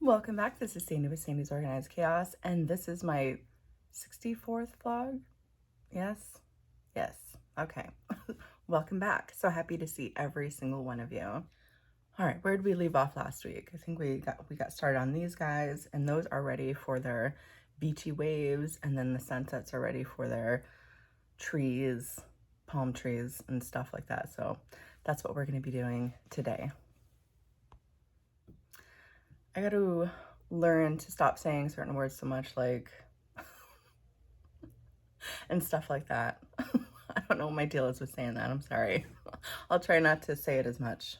Welcome back. This is Sandy with Sandy's Organized Chaos, and this is my 64th vlog. Yes? Yes. Okay. Welcome back. So happy to see every single one of you. All right, where did we leave off last week? I think we got started on these guys, and those are ready for their beachy waves, and then the sunsets are ready for their trees, palm trees, and stuff like that. So that's what we're going to be doing today. I got to learn to stop saying certain words so much, like, and stuff like that. I don't know what my deal is with saying that. I'm sorry. I'll try not to say it as much.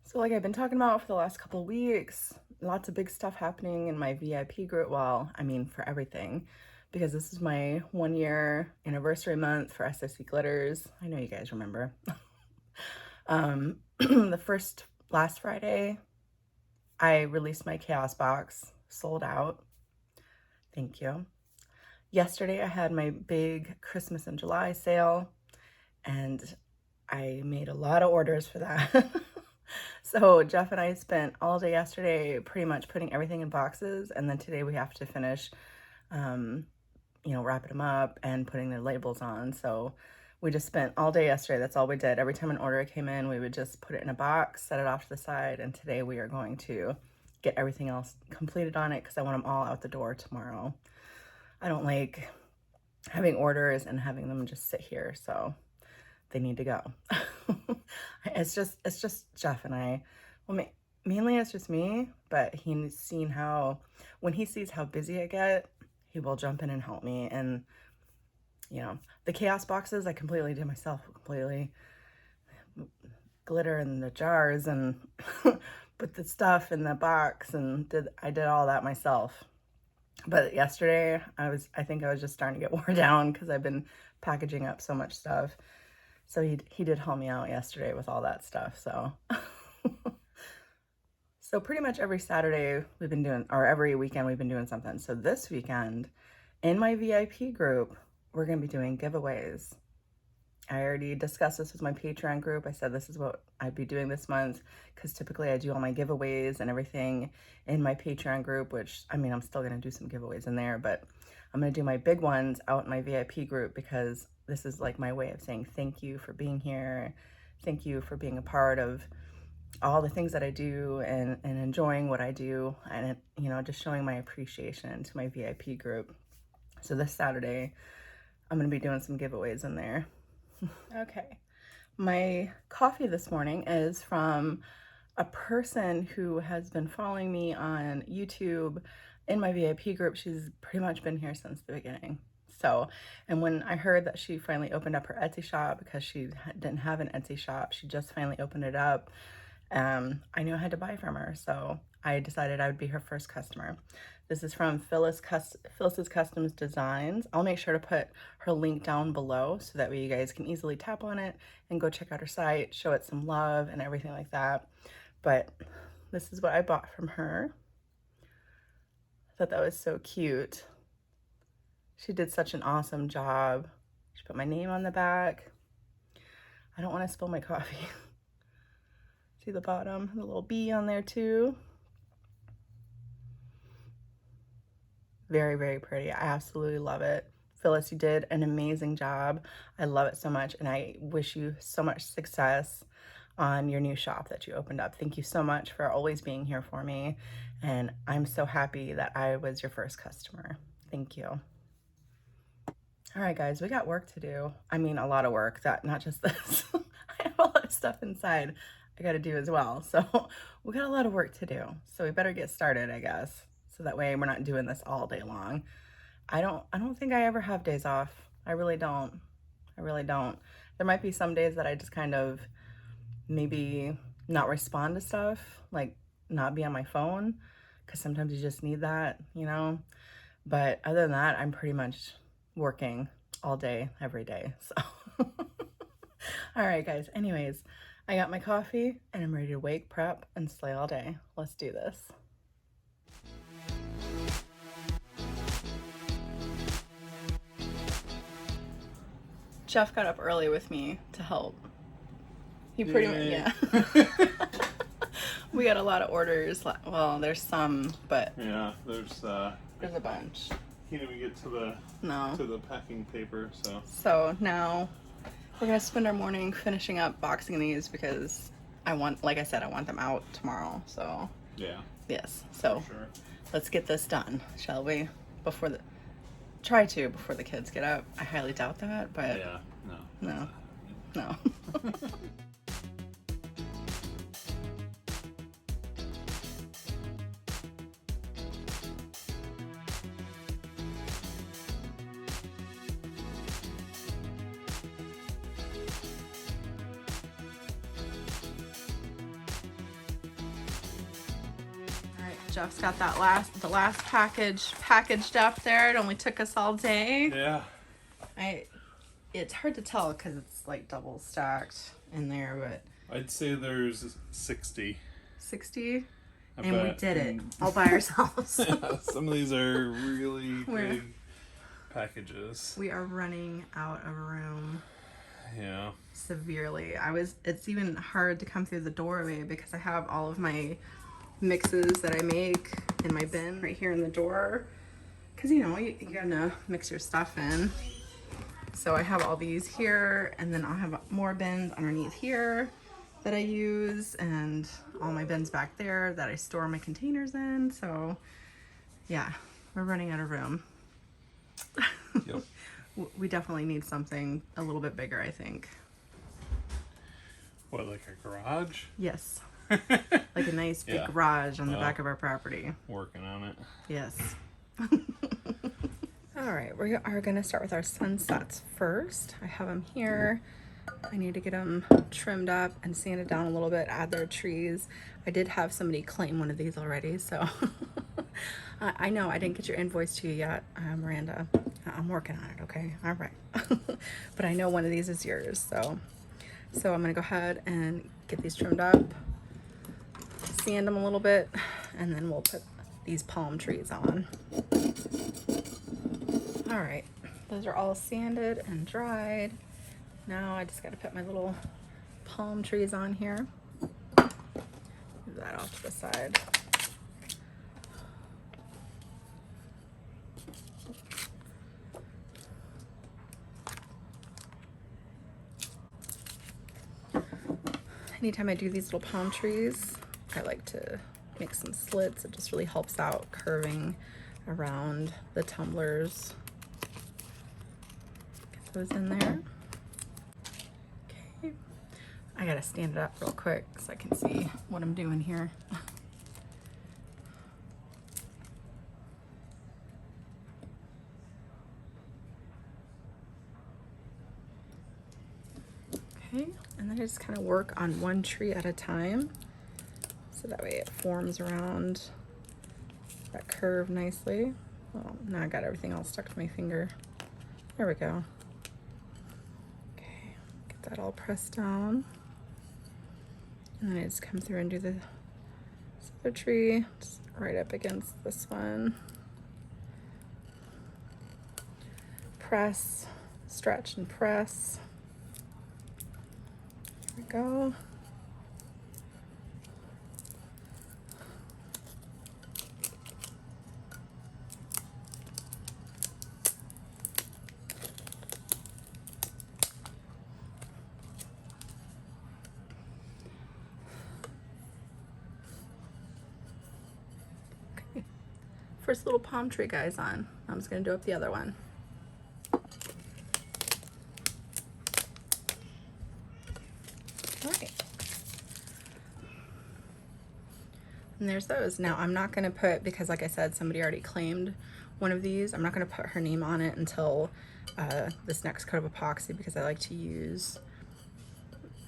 So like I've been talking about for the last couple of weeks, lots of big stuff happening in my VIP group. Well, I mean, for everything, because this is my 1-year anniversary month for SSC Glitters. I know you guys remember. Last Friday, I released my Chaos box, sold out. Thank you. Yesterday, I had my big Christmas in July sale, and I made a lot of orders for that. So Jeff and I spent all day yesterday pretty much putting everything in boxes, and then today we have to finish, wrapping them up and putting the labels on. So we just spent all day yesterday. That's all we did. Every time an order came in, we would just put it in a box, set it off to the side, and today we are going to get everything else completed on it because I want them all out the door tomorrow. I don't like having orders and having them just sit here, so they need to go. It's just Jeff and I. Well, mainly it's just me, but he's seen how, when he sees how busy I get, he will jump in and help me. And, the Chaos boxes, I completely did myself, completely. Glitter in the jars and put the stuff in the box, and I did all that myself. But yesterday, I think I was just starting to get worn down because I've been packaging up so much stuff. So he did help me out yesterday with all that stuff. So, so pretty much every Saturday we've been doing, or every weekend we've been doing something. So this weekend in my VIP group, we're going to be doing giveaways. I already discussed this with my Patreon group. I said this is what I'd be doing this month because typically I do all my giveaways and everything in my Patreon group, which, I mean, I'm still going to do some giveaways in there, but I'm going to do my big ones out in my VIP group because this is like my way of saying thank you for being here. Thank you for being a part of all the things that I do and enjoying what I do and, just showing my appreciation to my VIP group. So this Saturday, I'm going to be doing some giveaways in there. Okay, my coffee this morning is from a person who has been following me on YouTube in my VIP group. She's pretty much been here since the beginning. So, and when I heard that she finally opened up her Etsy shop, because she didn't have an Etsy shop, she just finally opened it up, I knew I had to buy from her. So I decided I would be her first customer. This is from Phyllis's Customs Designs. I'll make sure to put her link down below so that way you guys can easily tap on it and go check out her site, show it some love and everything like that. But this is what I bought from her. I thought that was so cute. She did such an awesome job. She put my name on the back. I don't want to spill my coffee. See the bottom, the little bee on there too. Very, very pretty. I absolutely love it. Phyllis, you did an amazing job. I love it so much, and I wish you so much success on your new shop that you opened up. Thank you so much for always being here for me, and I'm so happy that I was your first customer. Thank you. All right, guys, we got work to do. I mean, a lot of work, not just this. I have a lot of stuff inside I got to do as well. So we got a lot of work to do. So we better get started, I guess. So that way we're not doing this all day long. I don't think I ever have days off. I really don't. I really don't. There might be some days that I just kind of maybe not respond to stuff, like not be on my phone, because sometimes you just need that, But other than that, I'm pretty much working all day, every day. So, all right, guys. Anyways, I got my coffee and I'm ready to wake, prep, and slay all day. Let's do this. Jeff got up early with me to help. He pretty much, yeah. We got a lot of orders. Well, there's some, but Yeah, there's a bunch. can't even get to the packing paper, so. So now we're gonna spend our morning finishing up boxing these because like I said, I want them out tomorrow. So Yeah. yes. So For sure. let's get this done, shall we? Before the kids get up. I highly doubt that, but Yeah. no. Jeff's got the last package packaged up there. It only took us all day. Yeah. It's hard to tell because it's like double stacked in there, but I'd say there's 60. 60? And we did it all by ourselves. Yeah, some of these are really big packages. We are running out of room. Yeah. Severely. It's even hard to come through the doorway because I have all of my mixes that I make in my bin right here in the door, because you gotta mix your stuff in. So I have all these here, and then I'll have more bins underneath here that I use, and all my bins back there that I store my containers in. So yeah, we're running out of room. Yep. We definitely need something a little bit bigger, I think. What, like a garage? Yes. Like a nice big garage on the back of our property. Working on it. Yes. All right, we are gonna start with our sunsets first. I have them here. I need to get them trimmed up and sanded down a little bit, add their trees. I did have somebody claim one of these already, so I know I didn't get your invoice to you yet, Miranda. I'm working on it, okay? All right. But I know one of these is yours, so I'm gonna go ahead and get these trimmed up, sand them a little bit, and then we'll put these palm trees on. All right, those are all sanded and dried. Now I just got to put my little palm trees on here. Move that off to the side. Anytime I do these little palm trees, I like to make some slits. It just really helps out curving around the tumblers. Get those in there. Okay. I gotta stand it up real quick so I can see what I'm doing here. Okay, and then I just kind of work on one tree at a time, so that way it forms around that curve nicely. Well, now I got everything all stuck to my finger. There we go. Okay, get that all pressed down. And then I just come through and do this other tree, just right up against this one. Press, stretch and press. There we go. Okay. First little palm tree guy's on. I'm just gonna do up the other one. And there's those. Now I'm not gonna put, because like I said, somebody already claimed one of these, I'm not gonna put her name on it until this next coat of epoxy, because I like to use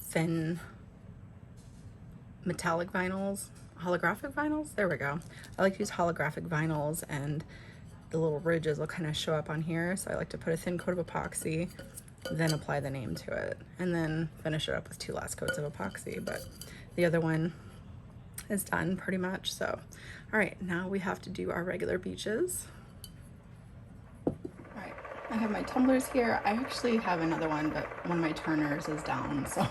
thin metallic vinyls, holographic vinyls, there we go. I like to use holographic vinyls, and the little ridges will kind of show up on here, so I like to put a thin coat of epoxy, then apply the name to it, and then finish it up with 2 last coats of epoxy. But the other one is done pretty much. So all right, now we have to do our regular beaches. All right, I have my tumblers here. I actually have another one, but one of my turners is down, so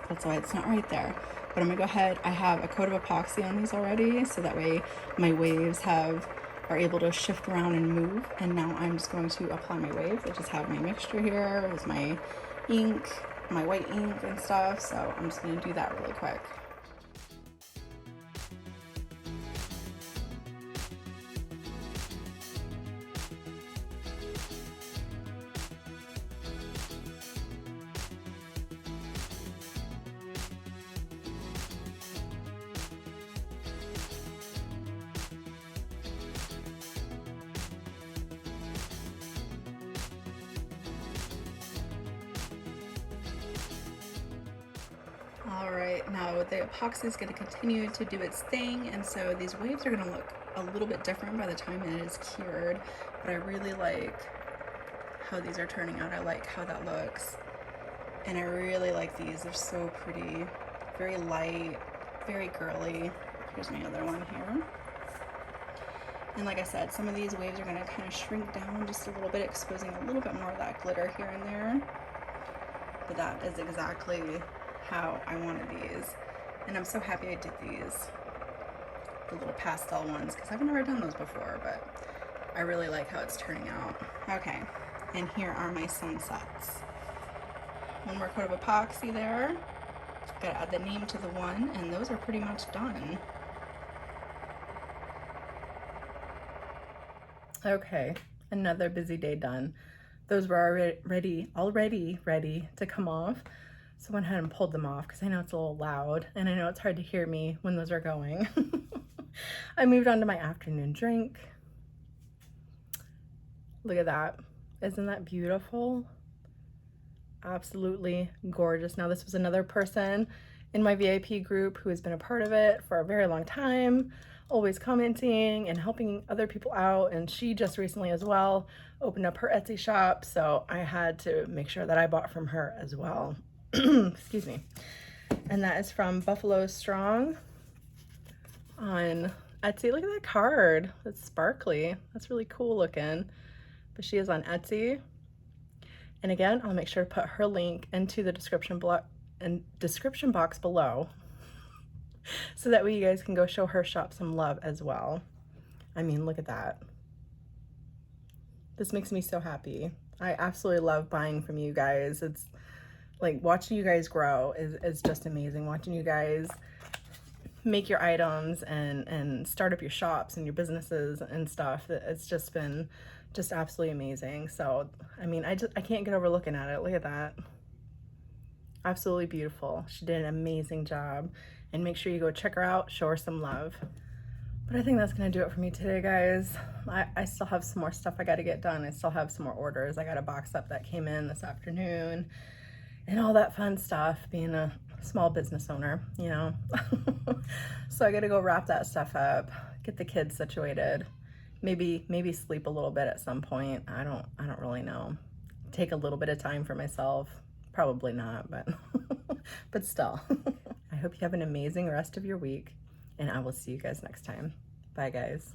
that's why it's not right there. But I'm gonna go ahead. I have a coat of epoxy on these already, so that way my waves are able to shift around and move. And now I'm just going to apply my waves. I just have my mixture here with my ink, my white ink and stuff. So I'm just gonna do that really quick. All right, now the epoxy is going to continue to do its thing, and so these waves are going to look a little bit different by the time it is cured, but I really like how these are turning out. I like how that looks, and I really like these. They're so pretty, very light, very girly. Here's my other one here. And like I said, some of these waves are going to kind of shrink down just a little bit, exposing a little bit more of that glitter here and there, but that is exactly how I wanted these, and I'm so happy I did these, the little pastel ones, because I've never done those before, but I really like how it's turning out. Okay, and here are my sunsets. One more coat of epoxy there. Gotta add the name to the one, and those are pretty much done. Okay, another busy day done. Those were already ready to come off. So I went ahead and pulled them off because I know it's a little loud and I know it's hard to hear me when those are going. I moved on to my afternoon drink. Look at that. Isn't that beautiful? Absolutely gorgeous. Now this was another person in my VIP group who has been a part of it for a very long time, always commenting and helping other people out, and she just recently as well opened up her Etsy shop, so I had to make sure that I bought from her as well. Excuse me. And that is from Buffalo Strong on Etsy. Look at that card. It's sparkly. That's really cool looking. But she is on Etsy. And again, I'll make sure to put her link into the description box below so that way you guys can go show her shop some love as well. I mean, look at that. This makes me so happy. I absolutely love buying from you guys. It's like watching you guys grow is just amazing. Watching you guys make your items and start up your shops and your businesses and stuff. It's just been just absolutely amazing. So, I mean, I can't get over looking at it. Look at that. Absolutely beautiful. She did an amazing job. And make sure you go check her out, show her some love. But I think that's gonna do it for me today, guys. I still have some more stuff I gotta get done. I still have some more orders. I got a box up that came in this afternoon and all that fun stuff, being a small business owner, you know. So I gotta go wrap that stuff up, get the kids situated, maybe sleep a little bit at some point. I don't really know. Take a little bit of time for myself. Probably not, but but still. I hope you have an amazing rest of your week, and I will see you guys next time. Bye, guys.